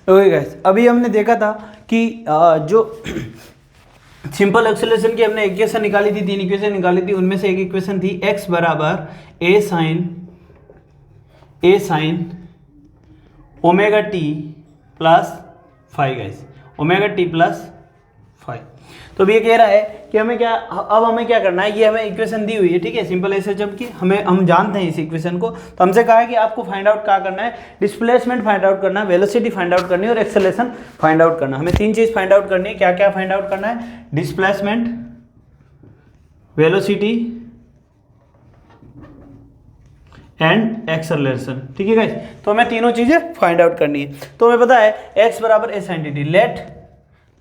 Okay guys, अभी हमने देखा था कि जो सिंपल एक्सेलरेशन की हमने इक्वेशन निकाली थी, 3 इक्वेशन निकाली थी, उनमें से एक इक्वेशन थी x बराबर A sine omega t plus 5 guys, omega t plus 5। तो अब ये कह रहा है कि हमें क्या करना है, ये हमें इक्वेशन दी हुई है, ठीक है, सिंपल ऐसे जब कि हम जानते हैं इस इक्वेशन को, तो हमसे कहा है कि आपको फाइंड आउट क्या करना है, डिस्प्लेसमेंट फाइंड आउट करना है, वेलोसिटी फाइंड आउट करनी है और एक्सेलरेशन फाइंड आउट करना है। हमें 3 चीज फाइंड आउट करनी है। क्या क्या फाइंड आउट करना है? डिस्प्लेसमेंट, वेलोसिटी एंड एक्सेलरेशन, ठीक है गाइस। तो हमें तीनों चीजें फाइंड आउट करनी है। तो हमें पता है x बराबर A sign D T, late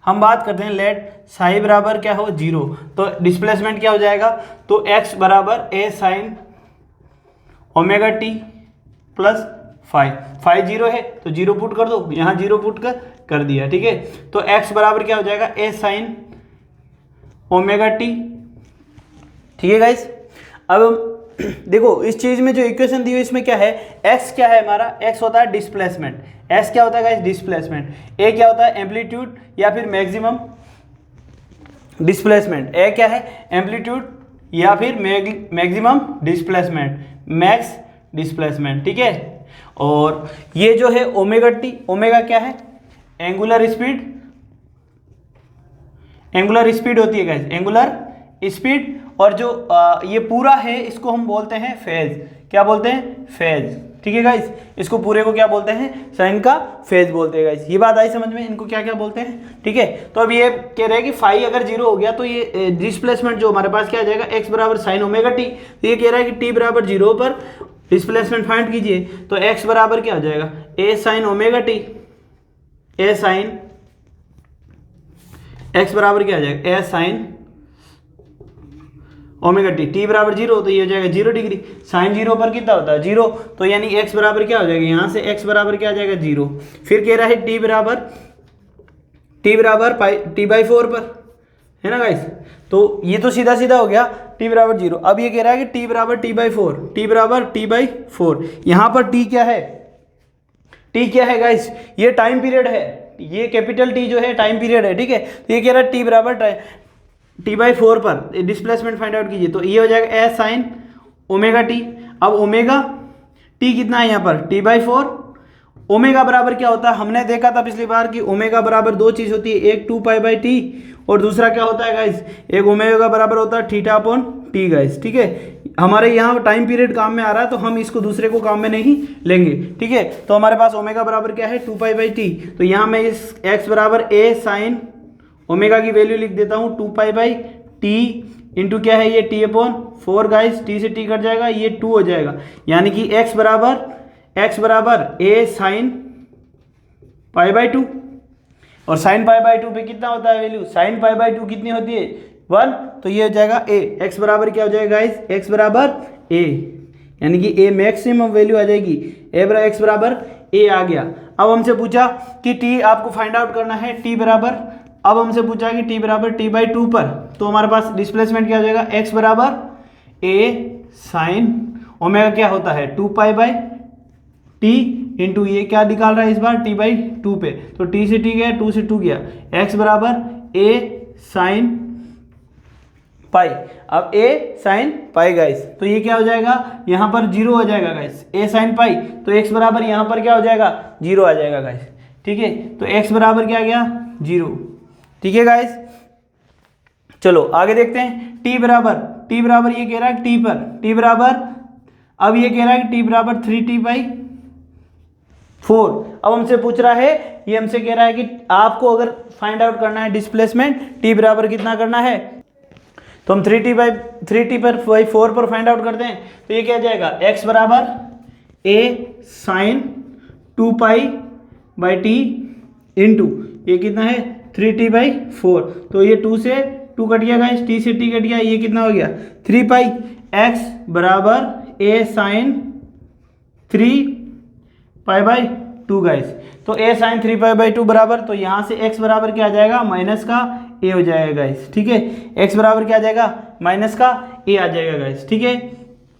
हम बात करते हैं लेट साई बराबर क्या हो 0, तो डिस्प्लेसमेंट क्या हो जाएगा, तो x बराबर A sine omega t plus 5 0 है तो 0 पुट कर दो, यहाँ 0 पुट कर दिया, ठीक है। तो x बराबर क्या हो जाएगा, ए साइन ओमेगा टी, ठीक है गाइस। अब देखो इस चीज में जो इक्वेशन दी हुई इसमें क्या है, x क्या है हमारा, x होता है डिस्प्लेसमेंट, s क्या होता है गाइस, डिस्प्लेसमेंट, a क्या होता है एम्पलीट्यूड या फिर मैक्सिमम डिस्प्लेसमेंट, a क्या है एम्पलीट्यूड या फिर मैक्सिमम डिस्प्लेसमेंट, मैक्स डिस्प्लेसमेंट, ठीक है। और ये जो है ओमेगा टी, ओमेगा क्या है, एंगुलर स्पीड होती है गाइस, एंगुलर स्पीड। और जो ये पूरा है इसको हम बोलते हैं फेज, क्या बोलते हैं, फेज, ठीक है गाइस। इसको पूरे को क्या बोलते हैं, साइन का फेज बोलते हैं गाइस। ये बात आई समझ में, इनको क्या क्या बोलते हैं, ठीक है। तो अब ये कह रहे हैं कि फाई अगर 0 हो गया तो ये डिस्प्लेसमेंट जो हमारे पास क्या आ जाएगा, x बराबर साइन ओमेगा टी। तो ये कह रहा है कि t बराबर 0 पर डिस्प्लेसमेंट फाइंड कीजिए, तो x बराबर क्या हो जाएगा, a sine omega t, a sine x बराबर क्या आ जाएगा, a sine omega t, t बराबर 0 तो ये हो जाएगा 0 डिग्री, साइन 0 पर कितना होता है 0, तो यानी x बराबर क्या हो जाएगा, यहाँ से x बराबर क्या आ जाएगा 0। फिर कह रहा है t बराबर t/4 पर, है ना गाइस। तो ये तो सीधा सीधा हो गया t बराबर 0। अब ये कह रहा है कि t बराबर t/4, t बराबर t/4, यहाँ पर t क्या है, t क्या है गाइस, ये टाइम पीरियड है, ये कैपिटल T जो है टाइम पीरियड है, ठीक है। तो ये कह रहा है t बराबर t/4 पर डिस्प्लेसमेंट फाइंड आउट कीजिए, तो ये हो जाएगा ए साइन ओमेगा टी। अब ओमेगा टी कितना है यहाँ पर, t/4। ओमेगा बराबर क्या होता है, हमने देखा था पिछली बार कि ओमेगा बराबर 2 चीज होती है, एक 2π/t और दूसरा क्या होता है गाइस, एक ओमेगा बराबर होता है θ/t गाइस, ठीक है। हमारे यहाँ टाइम पीरियड काम में आ रहा है तो हम इसको दूसरे को काम में नहीं लेंगे, ठीक है। तो हमारे पास ओमेगा बराबर क्या है 2π/t, तो यहाँ मैं इस x बराबर ए साइन ओमेगा की वैल्यू लिख देता हूँ 2π/t इंटू क्या है ये t/4 गाइस, t से t कट जाएगा, ये 2 हो जाएगा, यानी कि x बराबर a साइन π/2 और साइन π/2 पे कितना होता है वैल्यू, साइन π/2 कितनी होती है 1, तो ये हो जाएगा a, x बराबर क्या हो जाएगा गाइस, x बराबर a, यानी कि a मैक्सिमम वैल्यू आ जाएगी, x बराबर a आ गया। अब हमसे पूछा कि t आपको फाइंड आउट करना है, t बराबर, अब हमसे पूछा कि t बराबर t/2 पर, तो हमारे पास डिस्प्लेसमेंट क्या हो जाएगा, x बराबर a साइन ओमेगा क्या होता है 2π/t इंटू ये क्या निकाल रहा है इस बार t/2 पे, तो t से t गया, 2 से 2 गया, x बराबर a साइन पाई। अब a साइन पाई गाइस, तो ये क्या हो जाएगा, यहाँ पर 0 हो जाएगा गाइस, a साइन पाई, तो x बराबर यहाँ पर क्या हो जाएगा 0 आ जाएगा गाइस, ठीक है। तो x बराबर क्या आ गया 0, ठीक है गाइस। चलो आगे देखते हैं, t बराबर ये कह रहा है t पर, t बराबर, अब ये कह रहा है कि t बराबर 3t/4। अब हमसे पूछ रहा है, ये हमसे कह रहा है कि आपको अगर फाइंड आउट करना है डिस्प्लेसमेंट, t बराबर कितना करना है, तो हम 3t/4 पर फाइंड आउट करते हैं, तो ये क्या जाएगा, x बराबर a साइन 2π/t इंटू ये कितना है 3t/4, तो ये 2 से 2 कट गया गाइस, t से t कट गया, ये कितना हो गया 3π, x बराबर a साइन 3π/2 गाइस। तो a साइन 3π/2 बराबर, तो यहाँ से x बराबर क्या आ जाएगा, माइनस का a हो जाएगा गाइस, ठीक है। x बराबर क्या आ जाएगा, माइनस का a आ जाएगा गाइस, ठीक है।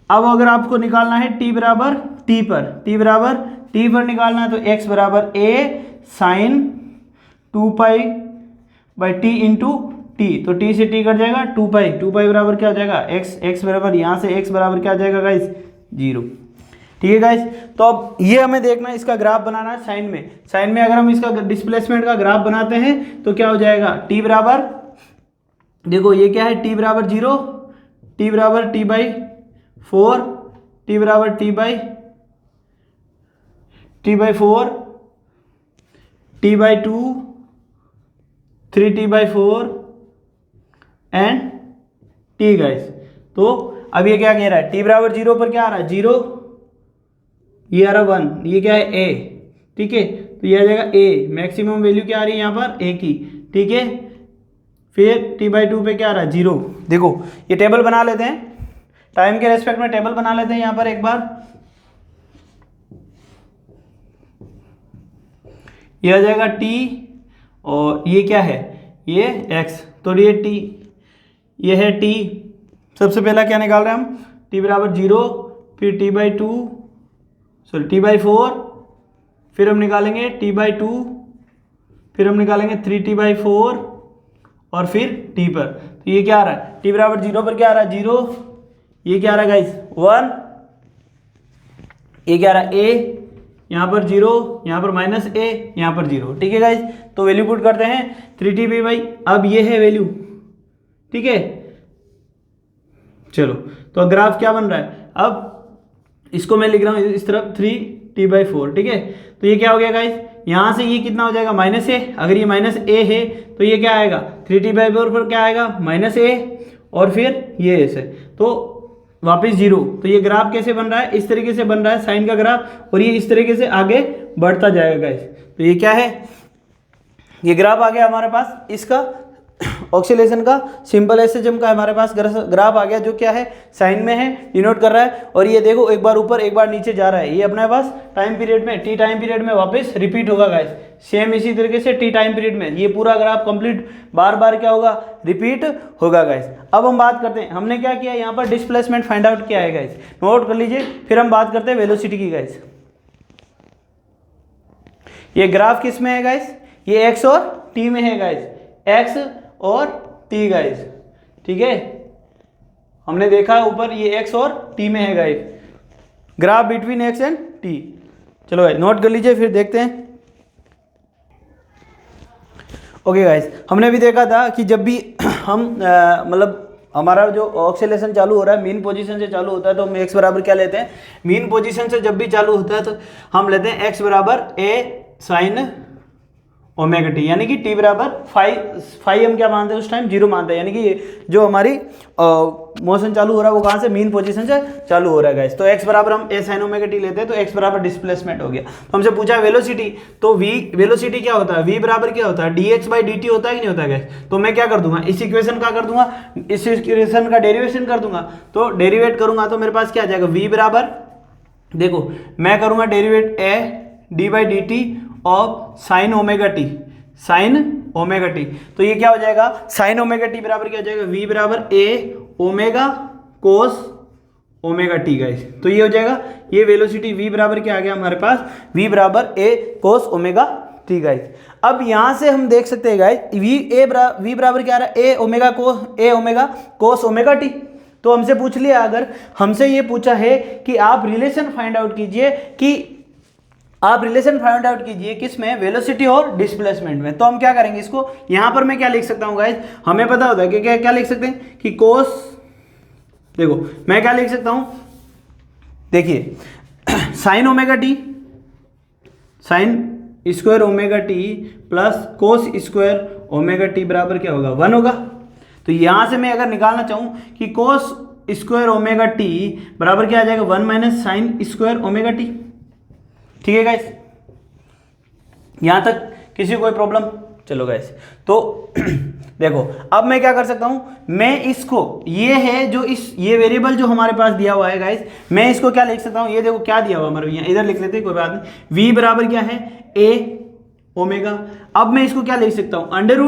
अब अगर आपको निकालना है t बराबर t पर, t बराबर t पर निकालना है, तो x बराबर a साइन 2π/t इंटू टी, तो t से t कट जाएगा 2π बराबर क्या हो जाएगा x बराबर यहाँ से x बराबर क्या आ जाएगा गाइस 0। ठीक है गाइस, तो अब ये हमें देखना है, इसका ग्राफ बनाना है साइन में अगर हम इसका डिस्प्लेसमेंट का ग्राफ बनाते हैं तो क्या हो जाएगा t बराबर, देखो ये क्या है t बराबर 0, t बराबर t/4, t बराबर t/4, t/2, 3t/4 and t guys. तो अब ये क्या कह रहा है, t बराबर 0 पर क्या आ रहा है 0, ये आ रहा 1, ये क्या है a, ठीक है, तो ये आ जाएगा a, मैक्सिमम वैल्यू क्या आ रही है यहाँ पर a की, ठीक है। फिर t/2 पे क्या आ रहा है 0। देखो ये टेबल बना लेते हैं, टाइम के रेस्पेक्ट में टेबल बना लेते हैं यहाँ पर एक बार। ये आ जाएगा t और ये क्या है ये x, तो ये t, ये है t। सबसे पहला क्या निकाल रहे हैं हम, t बराबर 0, फिर t/4, फिर हम निकालेंगे t/2, फिर हम निकालेंगे 3t/4 और फिर t पर। तो ये क्या आ रहा है t बराबर 0 पर क्या आ रहा है 0, ये क्या आ रहा है गाइस 1, ये क्या आ रहा है a, यहाँ पर 0, यहाँ पर -a, यहाँ पर 0। ठीक है गाइस, तो वैल्यू पुट करते हैं 3t/, अब ये है वैल्यू, ठीक है। चलो तो ग्राफ क्या बन रहा है, अब इसको मैं लिख रहा हूँ इस तरफ 3t/4, ठीक है। तो ये क्या हो गया गाइस, यहाँ से ये कितना हो जाएगा -a, अगर ये -a है तो ये क्या आएगा 3t/4 पर क्या आएगा -a और फिर ये ऐसे, तो वापस 0। तो ये ग्राफ कैसे बन रहा है, इस तरीके से बन रहा है साइन का ग्राफ, और ये इस तरीके से आगे बढ़ता जाएगा गाइस। तो ये क्या है, ये ग्राफ आ गया हमारे पास, इसका ऑक्सीलेशन का सिंपल एसएचएम का हमारे पास ग्राफ आ गया, जो क्या है साइन में है, डिनोट कर रहा है। और ये देखो एक बार ऊपर एक बार नीचे जा रहा है, ये अपने पास टाइम पीरियड में टी टाइम पीरियड में वापस रिपीट होगा गाइस, सेम इसी तरीके से टी टाइम पीरियड में ये पूरा ग्राफ कंप्लीट बार बार क्या होगा रिपीट होगा गाइस। अब हम बात करते हैं, हमने क्या किया यहाँ पर डिस्प्लेसमेंट फाइंड आउट किया है गाइस, नोट कर लीजिए। फिर हम बात करते हैं वेलोसिटी की गाइस। ये ग्राफ किस में है गाइस, ये एक्स और टी में है गाइस, एक्स और टी गाइस, ठीक है। हमने देखा ऊपर ये एक्स और टी में है guys, graph between x and T. चलो गाइस नोट कर लीजिए, फिर देखते हैं। ओके गाइस, हमने भी देखा था कि जब भी हम मतलब हमारा जो ऑक्सीलेशन चालू हो रहा है मीन पोजीशन से चालू होता है, तो हम एक्स बराबर क्या लेते हैं, मीन पोजीशन से जब भी चालू होता है तो हम लेते हैं एक्स बराबर ए साइन ओमेगा टी, यानी कि टी बराबर फाइव हम क्या मानते हैं उस टाइम 0 मानते हैं, यानी कि जो हमारी मोशन चालू हो रहा है वो कहाँ से, मीन पोजीशन से चालू हो रहा है गाइस। तो x बराबर हम ए साइन ओमेगा टी लेते हैं, तो x बराबर डिस्प्लेसमेंट हो गया। तो हमसे पूछा वेलोसिटी, तो v वेलोसिटी क्या होता है, v बराबर क्या होता है dx/dt होता है कि नहीं होता है गाइस। तो मैं क्या कर दूंगा, इस इक्वेशन का कर दूंगा, इस इक्वेशन का डेरिवेशन कर दूंगा। तो डेरिवेट करूंगा तो मेरे पास क्या आ जाएगा, v बराबर, देखो मैं करूंगा derivative a d/dt of sine omega T, sign omega T. तो ये क्या हो जाएगा, साइन ओमेगा टी बराबर क्या हो जाएगा, v बराबर a omega cos omega T guys. तो ये हो जाएगा, ये वेलोसिटी v बराबर क्या आ गया हमारे पास, v बराबर a cos omega T guys. अब यहां से हम देख सकते हैं गाइस v बराबर क्या आ रहा है, a omega cos omega T. तो हमसे पूछ लिया, अगर हमसे ये पूछा है कि आप रिलेशन फाइंड आउट कीजिए, कि आप रिलेशन फाइंड आउट कीजिए किस में, वेलोसिटी और डिस्प्लेसमेंट में। तो हम क्या करेंगे, इसको यहां पर मैं क्या लिख सकता हूं गाइस, हमें पता होता है कि क्या लिख सकते हैं कि कोस, देखो मैं क्या लिख सकता हूं, देखिए sign omega T, sign square omega t plus cos square omega T बराबर क्या होगा 1 होगा। तो यहां से मैं अगर निकालना चाहूं कि कोस स्क्वायर ओमेगा टी बराबर क्या आ जाएगा 1 minus sine square omega t. ठीक है गाइस, यहां तक किसी कोई प्रॉब्लम। चलो गाइस, तो देखो अब मैं क्या कर सकता हूं, मैं इसको, ये है जो ये वेरिएबल जो हमारे पास दिया हुआ है गाइस, मैं इसको क्या लिख सकता हूं, ये देखो क्या दिया हुआ हमारे यहाँ, इधर लिख लेते हैं कोई बात नहीं। v बराबर क्या है, a ओमेगा। अब मैं इसको क्या लिख सकता हूं, अंडर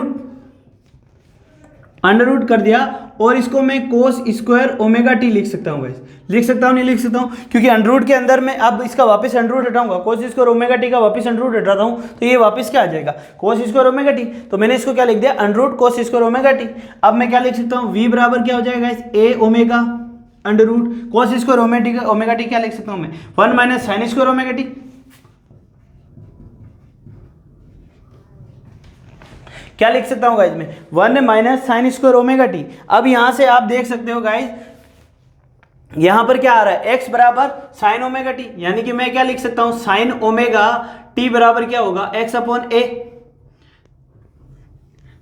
अंडर रूट कर दिया, और इसको मैं कोस स्क्वायर ओमेगा टी लिख सकता हूँ गाइस। लिख सकता हूँ नहीं लिख सकता हूँ, क्योंकि अंडर रूट के अंदर में अब इसका वापस अंडर रूट हटाऊंगा, कोस स्क्वायर ओमेगा टी का वापस अंडर रूट हटाता हूँ तो ये वापस क्या आ जाएगा, कोस स्क्वायर ओमेगा टी। तो मैंने इसको क्या लिख दिया, under root cos square omega t. अब मैं क्या लिख सकता हूँ, v बराबर क्या हो जाएगा guys, A omega under root cos square omega t क्या लिख सकता हूँ मैं, 1 minus sine square omega t. क्या लिख सकता हूँ गाइज मैं, 1 minus sine square omega t. अब यहां से आप देख सकते हो गाइज, यहां पर क्या आ रहा है, x बराबर साइन ओमेगा टी, यानी कि मैं क्या लिख सकता हूं, साइन ओमेगा टी बराबर क्या होगा, x अपॉन ए।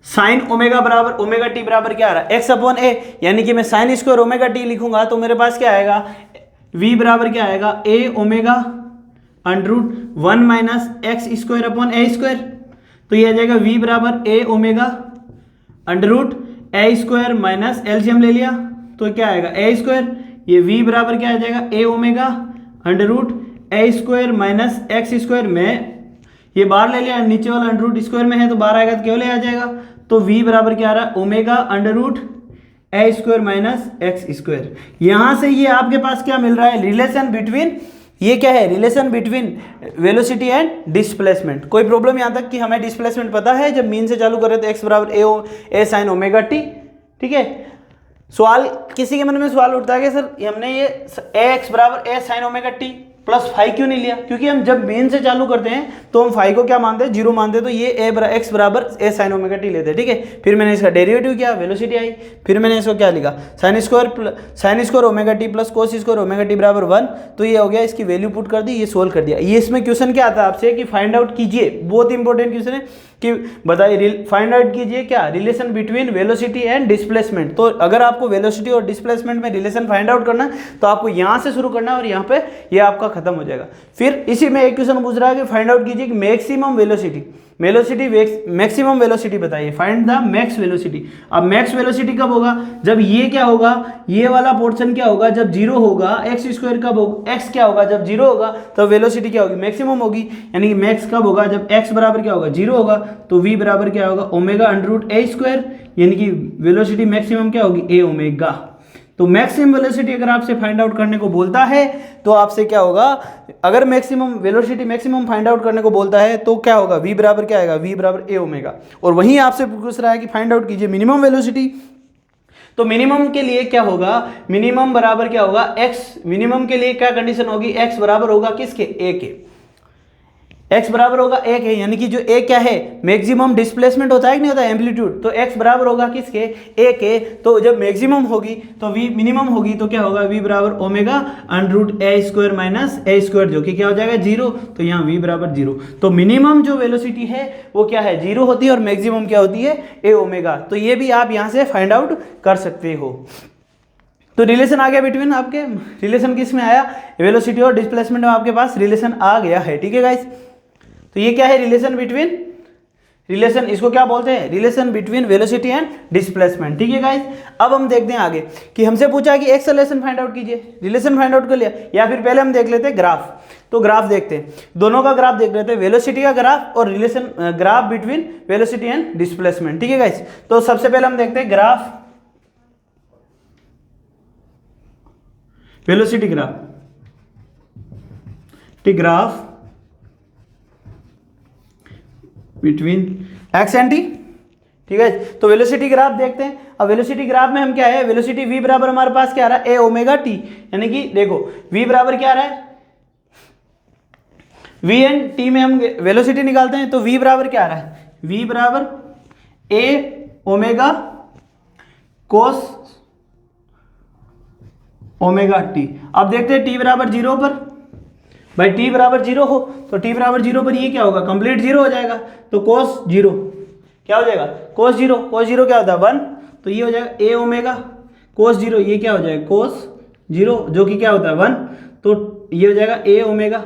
साइन ओमेगा बराबर ओमेगा टी बराबर क्या आ रहा है, x अपॉन ए, यानी कि मैं साइन स्क्वायर ओमेगा टी लिखूंगा तो मेरे पास क्या आएगा, v बराबर क्या आएगा, a omega under root 1 minus x square upon a square. तो ये आ जाएगा v बराबर a omega under root a square minus LCM ले लिया तो क्या आएगा, a स्क्वायर। ये v बराबर क्या आ जाएगा, a omega under root a square minus x square में ये बाहर ले लिया, नीचे वाला अंडर रूट स्क्वायर में है तो बाहर आएगा तो केवल आ जाएगा। तो v बराबर क्या आ रहा है, omega under root a square minus x square. यहां से ये आपके पास क्या मिल रहा है, रिलेशन बिटवीन, ये क्या है, relation between velocity and displacement. कोई प्रॉब्लम यहाँ तक कि हमें डिस्प्लेसमेंट पता है, जब मीन से चालू कर रहे थे x बराबर ए साइन ओमेगा टी। ठीक है, सवाल किसी के मन में सवाल उठता है कि सर हमने ये एक्स बराबर A sine omega t plus five क्यों नहीं लिया, क्योंकि हम जब मेन से चालू करते हैं तो हम फाइव को क्या मानते हैं, जीरो मानते हैं, तो ये एक्स बराबर ए साइन ओमेगा टी लेते हैं। ठीक है, फिर मैंने इसका डेरिवेटिव किया, वेलोसिटी आई, फिर मैंने इसको क्या लिखा, sign square omega t plus cos square omega T बराबर 1। तो ये हो गया, इसकी वैल्यू पुट कर दी, ये सोल्व कर दिया। ये इसमें क्वेश्चन क्या आता है आपसे कि फाइंड आउट कीजिए, बहुत इंपॉर्टेंट क्वेश्चन है कि बताइए फाइंड आउट कीजिए क्या, relation between velocity and displacement. तो अगर आपको वेलोसिटी और डिस्प्लेसमेंट में रिलेशन फाइंड आउट करना है तो आपको यहाँ से शुरू करना है और यहाँ पे ये आपका खत्म हो जाएगा। फिर इसी में एक क्वेश्चन पूछ रहा है कि फाइंड आउट कीजिए कि मैक्सिमम वेलोसिटी मैक्सिमम वेलोसिटी बताइए, फाइंड द मैक्स वेलोसिटी। अब मैक्स वेलोसिटी कब होगा, जब ये क्या होगा, ये वाला पोर्शन क्या होगा, जब जीरो होगा, एक्स स्क्वायर कब होगा, एक्स क्या होगा जब जीरो होगा, तो वेलोसिटी क्या होगी, मैक्सिमम होगी। यानी कि मैक्स कब होगा, जब एक्स बराबर क्या होगा, जीरो होगा, तो वी बराबर क्या होगा, omega under root a square, यानी कि वेलोसिटी मैक्सिमम क्या होगी, ए ओमेगा। तो मैक्सिमम वेलोसिटी अगर आपसे फाइंड आउट करने को बोलता है तो आपसे क्या होगा, अगर maximum velocity maximum find out करने को बोलता है तो क्या होगा, v बराबर क्या आएगा, v बराबर ए ओमेगा। और वहीं आपसे पूछ रहा है कि फाइंड आउट कीजिए मिनिमम वेलोसिटी, तो मिनिमम के लिए क्या होगा, मिनिमम बराबर क्या होगा, x। मिनिमम के लिए क्या कंडीशन होगी, x बराबर होगा किसके, a के, x बराबर होगा 1 है, यानी कि जो a क्या है, मैक्सिमम डिस्प्लेसमेंट होता है कि नहीं होता है, एम्पलीट्यूड। तो x बराबर होगा किसके, a के। तो जब मैक्सिमम होगी तो v मिनिमम होगी तो क्या होगा, v बराबर omega under root a square minus A square, जो कि क्या हो जाएगा, जीरो। तो यहाँ v बराबर जीरो। तो मिनिमम जो वेलोसिटी है वो क्या है, जीरो होती है, और मैक्सिमम क्या होती है, ए ओमेगा। तो ये भी आप यहाँ से फाइंड आउट कर सकते हो। तो रिलेशन आ गया बिटवीन, आपके रिलेशन किस में आया, वेलोसिटी और डिस्प्लेसमेंट में आपके पास रिलेशन आ गया है। ठीक है गाइस, तो ये क्या है, रिलेशन बिटवीन, रिलेशन इसको क्या बोलते हैं, relation between velocity and displacement. ठीक है गाइस, अब हम देखते हैं आगे कि हमसे पूछा कि एक्सेलरेशन फाइंड आउट कीजिए, रिलेशन फाइंड आउट कर लिया, या फिर पहले हम देख लेते हैं ग्राफ। तो ग्राफ देखते हैं, दोनों का ग्राफ देख लेते हैं, वेलोसिटी का ग्राफ और relation graph between velocity and displacement. ठीक है गाइस, तो सबसे पहले हम देखते हैं ग्राफ, वेलोसिटी ग्राफ, ठीक, graph between x and T. ठीक है, तो वेलोसिटी ग्राफ देखते हैं। अब वेलोसिटी ग्राफ में हम क्या है, वेलोसिटी v बराबर हमारे पास क्या आ रहा है, ए ओमेगा टी, यानी कि देखो v बराबर क्या आ रहा है, v एंड t में हम वेलोसिटी निकालते हैं तो v बराबर क्या आ रहा है, v बराबर ए ओमेगा कोस ओमेगा टी। अब देखते हैं t बराबर जीरो पर, भाई t बराबर जीरो हो तो t बराबर जीरो पर ये क्या होगा, कंप्लीट जीरो हो जाएगा। तो कोस जीरो क्या हो जाएगा, कोस जीरो, कोस जीरो क्या होता है 1, तो ये हो जाएगा ए ओमेगा कोस जीरो, ये क्या हो जाएगा कोस जीरो, जो कि क्या होता है 1, तो ये हो जाएगा ए ओमेगा,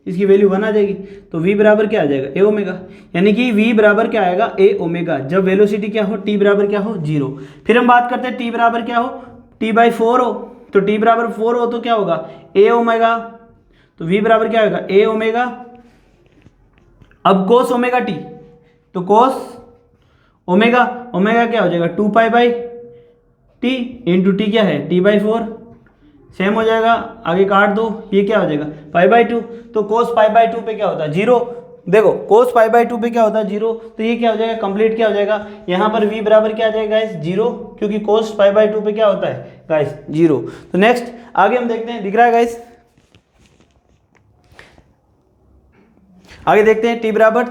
इसकी वैल्यू 1 आ जाएगी। तो v बराबर क्या आ जाएगा, ए ओमेगा, यानी कि v बराबर क्या आएगा, ए ओमेगा, जब वेलोसिटी क्या हो, t बराबर क्या हो, जीरो। फिर हम बात करते हैं t बराबर क्या हो, t/4 हो, तो t बराबर 4 हो तो क्या होगा, ए ओमेगा, तो v बराबर क्या होगा, ए ओमेगा। अब कोस ओमेगा टी, तो कोस ओमेगा, ओमेगा क्या हो जाएगा 2 pi by T into T क्या है t/4, सेम हो जाएगा, आगे काट दो, ये क्या हो जाएगा π/2। तो cos π/2 पे क्या होता है 0, देखो cos π/2 पे क्या होता है 0, तो ये क्या हो जाएगा कंप्लीट क्या हो जाएगा, यहाँ पर v बराबर क्या आ जाएगा गाइस 0, क्योंकि cos π/2 पे क्या होता है गाइस 0। तो नेक्स्ट आगे हम देखते हैं, दिख रहा है गाइस, आगे देखते हैं t बराबर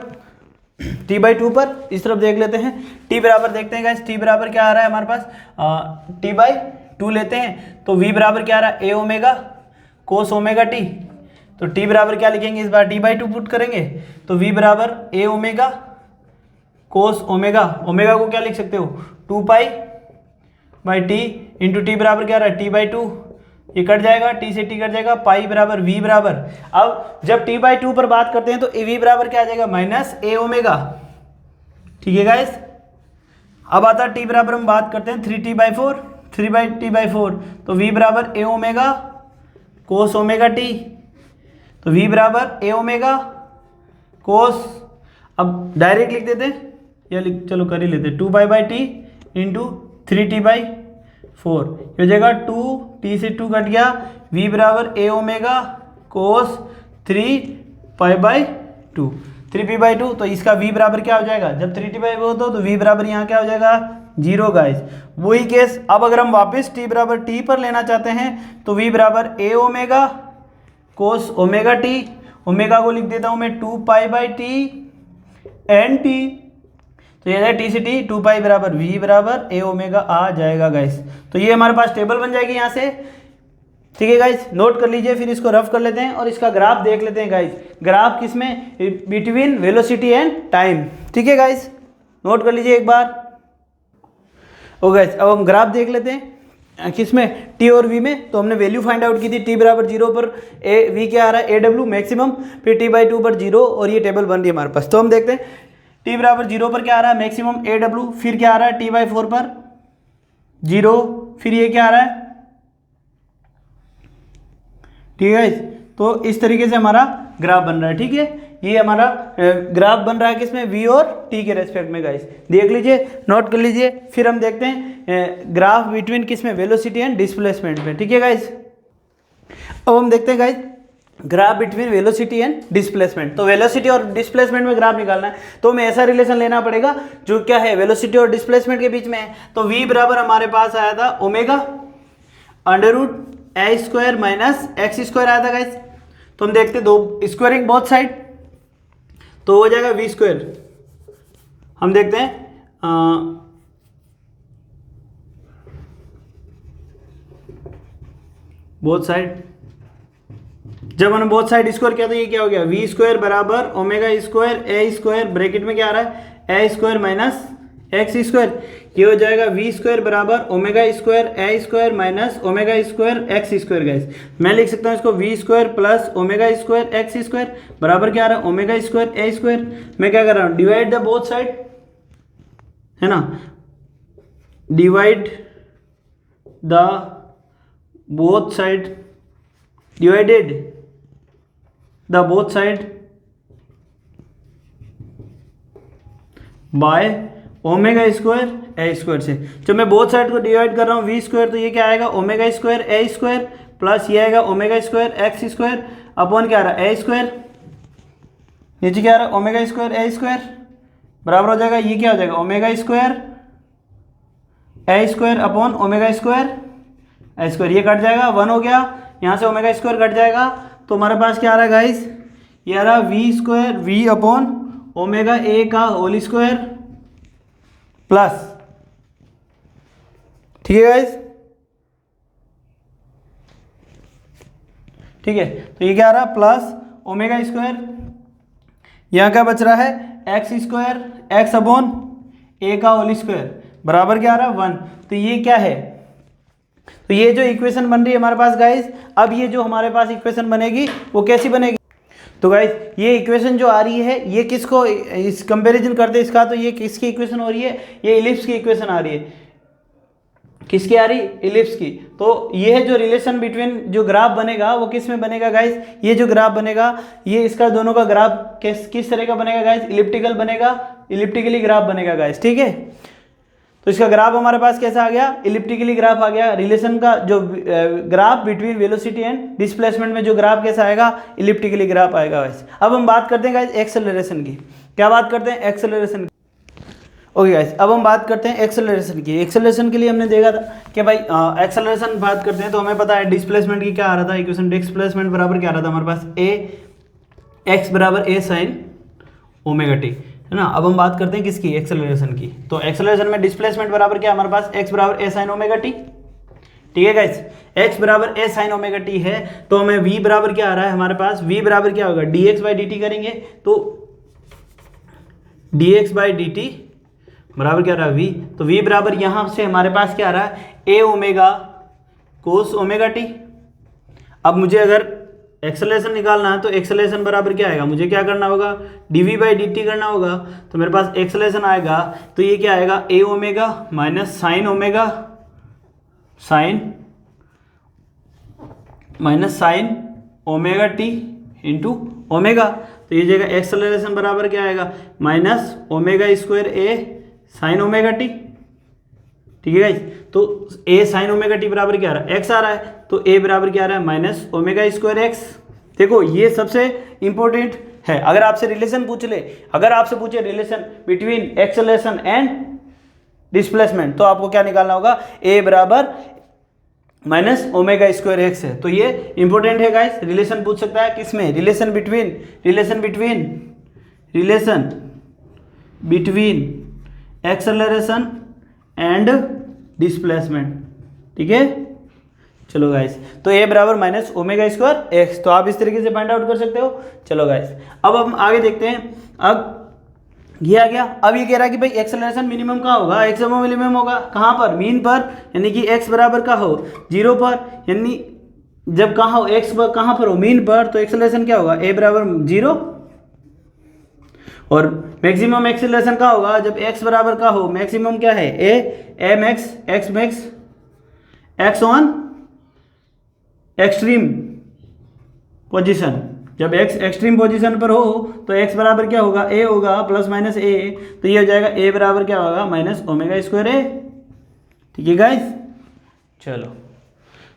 t/2 पर, इस तरफ देख लेते हैं, t बराबर देखते हैं गाइस, t बराबर क्या आ रहा है हमारे पास t/2 लेते हैं, तो v बराबर क्या आ रहा है a omega cos omega t, तो t बराबर क्या लिखेंगे इस बार t/2 पुट करेंगे, तो v बराबर a omega cos omega, omega को क्या लिख सकते हो 2 pi by T into T बराबर क्या रहा है t/2, ये कट जाएगा, t से t कट जाएगा, पाई बराबर v बराबर, अब जब t/2 पर बात करते हैं तो v बराबर क्या आ जाएगा माइनस a ओमेगा, ठीक है गाइस। अब आता है t बराबर हम बात करते हैं 3t/4, 3/t/4, तो v बराबर a omega cos omega t, तो v बराबर a ओमेगा कोस, अब डायरेक्ट लिख देते हैं या चलो कर ही लेते हैं 2 pi by T into 3t/4, हो जाएगा 2t से 2 कट गया, v बराबर a ओमेगा कोस 3π/2, 3p/2, तो इसका v बराबर क्या हो जाएगा, जब 3t/4 हो तो v बराबर यहाँ क्या हो जाएगा 0 गाइस। वही केस अब अगर हम वापस t बराबर t पर लेना चाहते हैं तो v बराबर a omega cos omega t, omega को लिख देता हूँ मैं 2 pi by t n t, तो ये टी से टी 2 पाई बराबर v बराबर a ओमेगा आ जाएगा गाइस। तो ये हमारे पास टेबल बन जाएगी यहाँ से, ठीक है गाइस, नोट कर लीजिए, फिर इसको रफ कर लेते हैं और इसका ग्राफ देख लेते हैं गाइस, ग्राफ किसमें बिटवीन वेलोसिटी एंड टाइम, ठीक है गाइस, नोट कर लीजिए एक बार। ओ गाइस अब हम ग्राफ देख लेते हैं किसमें t और v में, तो हमने वैल्यू फाइंड आउट की थी t बराबर 0 पर v क्या आ रहा है AW मैक्सिमम, फिर t/2 पर 0, और ये टेबल बन रही है हमारे पास। तो हम देखते हैं t बराबर 0 पर क्या आ रहा है मैक्सिमम AW, फिर क्या आ रहा है t/4 पर 0, फिर ये क्या आ रहा है, ठीक है, तो इस तरीके से हमारा ग्राफ बन रहा है, ठीक है, ये हमारा ग्राफ बन रहा है किसमें v और t के रेस्पेक्ट में गाइस, देख लीजिए, नोट कर लीजिए। फिर हम देखते हैं ग्राफ बिटवीन किसमें वेलोसिटी एंड डिस्प्लेसमेंट में, ठीक है गाइस। अब हम देखते हैं guys graph between velocity and displacement, तो वेलोसिटी और डिस्प्लेसमेंट में ग्राफ निकालना है तो हमें ऐसा रिलेशन लेना पड़ेगा जो क्या है वेलोसिटी और डिस्प्लेसमेंट के बीच में है। तो v बराबर हमारे पास आया था ओमेगा √a² माइनस x² आया था गाइस, तो हम देखते दो स्क्वायरिंग बोथ साइड, तो हो जाएगा v², हम देखते हैं बोथ साइड, जब हमने बोथ साइड स्क्वायर किया तो ये क्या हो गया v² बराबर ओमेगा² a² ब्रैकेट में क्या आ रहा है a² माइनस x², ये हो जाएगा v² बराबर ओमेगा² a² माइनस ओमेगा² x² गाइस। मैं लिख सकता हूँ इसको v² प्लस ओमेगा² x² बराबर क्या आ रहा है ओमेगा² a², मैं क्या कर रहा हूँ डिवाइड द बोथ साइड, है ना, divide the both side, divided the both side by ओमेगा² a² से, जब मैं बोथ साइड को डिवाइड कर रहा हूँ v² तो ये क्या आएगा ओमेगा² a² प्लस ये आएगा ओमेगा² x² अपॉन क्या आ रहा है a², नीचे क्या आ रहा है ओमेगा² a² बराबर हो जाएगा ये क्या हो जाएगा ओमेगा² a² अपॉन ओमेगा² a², ये कट जाएगा 1 हो गया, यहाँ से ओमेगा² कट जाएगा, तो हमारे पास क्या आ रहा है गाइस, ये आ रहा v² v upon omega a का होल स्क्वायर प्लस, ठीक है गाइस, ठीक है, तो ये क्या आ रहा है प्लस ओमेगा², यहाँ क्या बच रहा है x² x अपॉन a का होल स्क्वायर बराबर क्या आ रहा है 1, तो ये क्या है, तो ये जो इक्वेशन बन रही है हमारे पास गाइस, अब ये जो हमारे पास इक्वेशन बनेगी वो कैसी बनेगी, तो गाइस ये इक्वेशन जो आ रही है ये किसको इस कंपैरिजन करते हैं इसका, तो ये किसकी इक्वेशन हो रही है, ये इलिप्स की इक्वेशन आ रही है, किसकी आ रही इलिप्स की। तो ये है जो रिलेशन बिटवीन जो ग्राफ बनेगा वो किस में बनेगा गाइस, ये जो ग्राफ बनेगा ये इसका दोनों का ग्राफ किस तरह का बनेगा गाइस, इलिप्टिकल बनेगा, इलिप्टिकली ग्राफ बनेगा गाइस, ठीक है। तो इसका ग्राफ हमारे पास कैसा आ गया, इलिप्टिकली ग्राफ आ गया। रिलेशन का जो graph between velocity and displacement में जो ग्राफ कैसा आएगा, इलिप्टिकली ग्राफ आएगा गाइस। अब हम बात करते हैं गाइस एक्सेलरेशन की। क्या बात करते हैं, एक्सेलरेशन की। ओके गाइस, अब हम बात करते हैं एक्सेलरेशन की। एक्सेलरेशन के लिए हमने देखा था कि भाई एक्सेलरेशन बात करते हैं तो हमें पता है डिस्प्लेसमेंट की क्या आ रहा था इक्वेशन, डिस्प्लेसमेंट बराबर क्या आ रहा था हमारे पास, ए एक्स बराबर ए साइन ओमेगा टी, है ना। अब हम बात करते हैं किसकी, एक्सेलरेशन की। तो एक्सेलरेशन में डिस्प्लेसमेंट बराबर क्या हमारे पास, एक्स बराबर ए साइन ओमेगा टी, ठीक है गाइस। एक्स बराबर ए साइन ओमेगा टी है तो हमें v बराबर क्या आ रहा है हमारे पास, v बराबर क्या होगा, dx बाई dt करेंगे तो dx बाई dt बराबर क्या रहा है v, तो v बराबर यहां से हमारे पास क्या आ रहा है, a omega cos omega t. अब मुझे अगर एक्सेलरेशन निकालना है तो एक्सेलरेशन बराबर क्या आएगा, मुझे क्या करना होगा, dv बाई dt करना होगा। तो मेरे पास एक्सेलरेशन आएगा तो ये क्या आएगा, a omega minus sine omega, sine minus sine omega t into omega. तो ये जगह एक्सेलरेशन बराबर क्या आएगा, minus omega square a sine omega t, ठीक है गाइस। तो ए साइन ओमेगा टी बराबर क्या आ रहा है, एक्स आ रहा है, तो ए बराबर क्या आ रहा है, माइनस ओमेगा स्क्वायर एक्स। देखो ये सबसे इंपॉर्टेंट है। अगर आपसे रिलेशन पूछ ले, अगर आपसे पूछे relation between acceleration and displacement तो आपको क्या निकालना होगा, ए बराबर माइनस ओमेगा स्क्वायर एक्स है। तो ये इंपॉर्टेंट है गाइस, रिलेशन पूछ सकता है किसमें, relation between acceleration and displacement, ठीक है। चलो गाइस, तो ए बराबर माइनस ओमेगा स्क्वायर एक्स, तो आप इस तरीके से फाइंड आउट कर सकते हो। चलो गाइस, अब हम आगे देखते हैं। अब ये आ गया, अब ये कह रहा है कि भाई एक्सेलरेशन मिनिमम कहाँ होगा, एक्स मिनिमम होगा कहाँ पर, मीन पर, यानी कि एक्स बराबर का हो 0 पर, यानी जब कहाँ हो एक्स कहाँ पर हो, मीन पर, तो एक्सेलरेशन क्या होगा, ए बराबर 0। और मैक्सिमम एक्सेलरेशन का होगा जब x बराबर का हो, मैक्सिमम क्या है, a m x x max x on extreme position. जब x एक्सट्रीम पोजीशन पर हो तो x बराबर क्या होगा, a होगा प्लस माइनस a, तो ये हो जाएगा a बराबर क्या होगा, माइनस ओमेगा स्क्वायर a, ठीक है गाइस। चलो,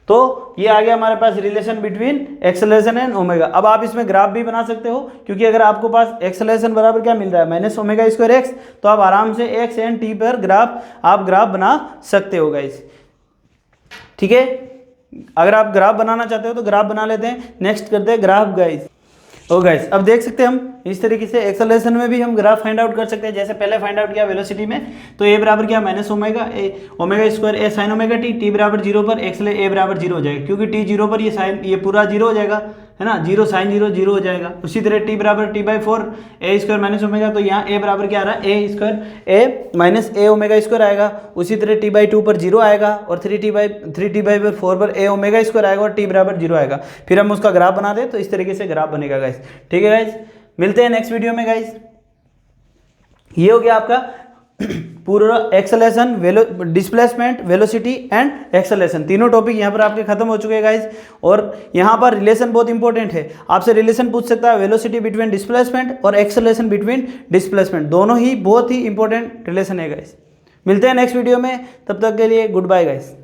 तो ये आ गया हमारे पास relation between acceleration and omega. अब आप इसमें ग्राफ भी बना सकते हो, क्योंकि अगर आपको पास एक्सेलरेशन बराबर क्या मिल रहा है, माइनस ओमेगा स्क्वायर एक्स, तो आप आराम से एक्स एंड टी पर ग्राफ बना सकते हो गाइस, ठीक है। अगर आप ग्राफ बनाना चाहते हो तो ग्राफ बना लेते हैं। नेक्स्ट करते हैं ग्राफ गाइस। ओ गाइस, अब देख सकते हैं हम इस तरीके से एक्सेलरेशन में भी हम ग्राफ फाइंड आउट कर सकते हैं। जैसे पहले फाइंड आउट किया वेलोसिटी में, तो ए बराबर क्या, minus omega square a sine omega T बराबर 0 पर, एक्स ले ए बराबर 0 हो जाएगा, क्योंकि टी 0 पर ये पूरा 0 हो जाएगा, है ना, 0 साइन 0 हो जाएगा। उसी तरह टी बराबर T by 4 A square minus omega, तो यहाँ ए बराबर क्या आ रहा है, ए स्क्वायर ए माइनस ए ओमेगा स्क्वायर आएगा। उसी तरह टी बाई 2 पर 0 आएगा, और 3t बाई 4 पर ए ओमेगा स्क्वायर आएगा, और टी बराबर 0 आएगा। फिर हम उसका ग्राफ बना दें तो इस तरीके से ग्राफ बनेगा गाइस, ठीक है गाइस। मिलते हैं नेक्स्ट वीडियो में गाइस। ये हो गया आपका पूरा acceleration, displacement, velocity and acceleration, तीनों टॉपिक यहाँ पर आपके खत्म हो चुके हैं गाइस। और यहाँ पर रिलेशन बहुत इंपॉर्टेंट है, आपसे रिलेशन पूछ सकता है वेलोसिटी बिटवीन डिस्प्लेसमेंट और एक्सेलरेशन बिटवीन डिस्प्लेसमेंट, दोनों ही बहुत ही इंपॉर्टेंट रिलेशन है गाइस। मिलते हैं नेक्स्ट वीडियो में, तब तक के लिए गुड बाय गाइस।